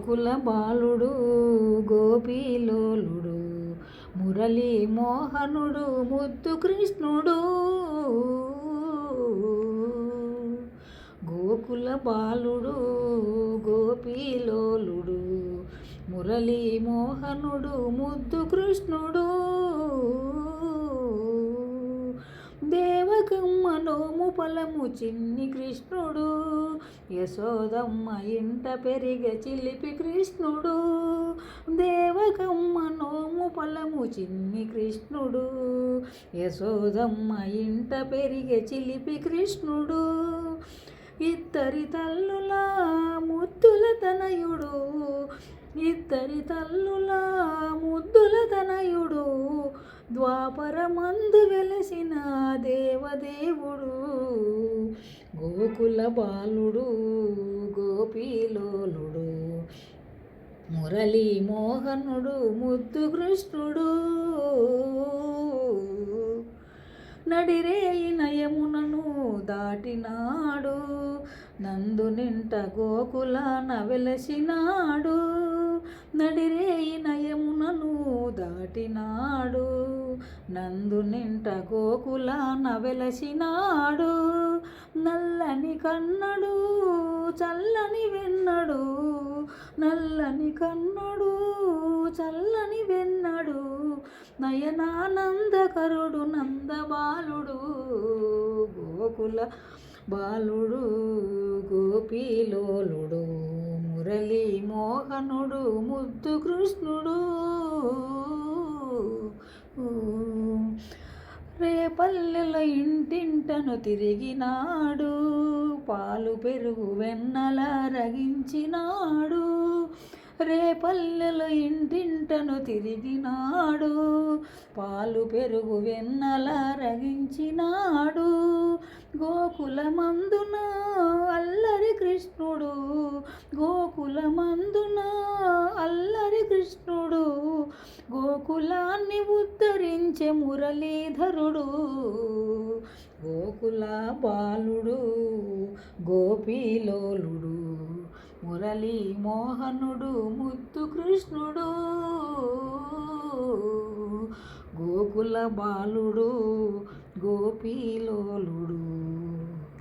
గోకుల బాలుడు గోపీలోలుడు మురళీ మోహనుడు ముద్దు కృష్ణుడు. గోకుల బాలుడు గోపీలోలుడు మురళీ మోహనుడు ముద్దు కృష్ణుడు. దేవకమ్మ నోము ఫలము చిన్ని కృష్ణుడు, యశోదమ్మ ఇంట పెరిగ చిలిపి కృష్ణుడు. దేవకమ్మ నోము ఫలము చిన్ని కృష్ణుడు, యశోదమ్మ ఇంట పెరిగ చిలిపి కృష్ణుడు. ఇద్దరి తల్లుల ముద్దుల తనయుడు, ఇద్దరి తల్లుల ముద్దుల తనయుడు, ద్వాపరమందు వెలసిన దేవదేవుడు. గోకుల బాలుడు గోపీలోలుడు మురళీ మోహనుడు ముద్దు కృష్ణుడు. నడిరేయి నయమునను దాటినాడు, నందునింట గోకులాన వెలసినాడు. నడిరేయి నయమునను దాటినాడు, నందునింట గోకులాన వెలసినాడు. నల్లని కన్నడు చల్లని వెన్నడు, నల్లని కన్నడు చల్లని వెన్నడు, నయనానందకరుడు నందబాలుడు. గోకుల బాలుడు గోపీలోలుడు మురళీ మోహనుడు ముద్దు కృష్ణుడు. రేపల్లెల ఇంటింటను తిరిగినాడు, పాలు పెరుగు వెన్నెల రగించినాడు. రేపల్లెల ఇంటింటను తిరిగినాడు, పాలు పెరుగు వెన్నెల రగించినాడు. గోకులమందున అల్లరి కృష్ణుడు, గోకులమందున అల్లరి కృష్ణుడు, గోకులాన్ని ఉద్ధరించే మురళీధరుడు. గోకుల బాలుడు గోపీలోలుడు మురళీ మోహనుడు ముద్దు కృష్ణుడు. గోకుల బాలుడు గోపీలోలుడు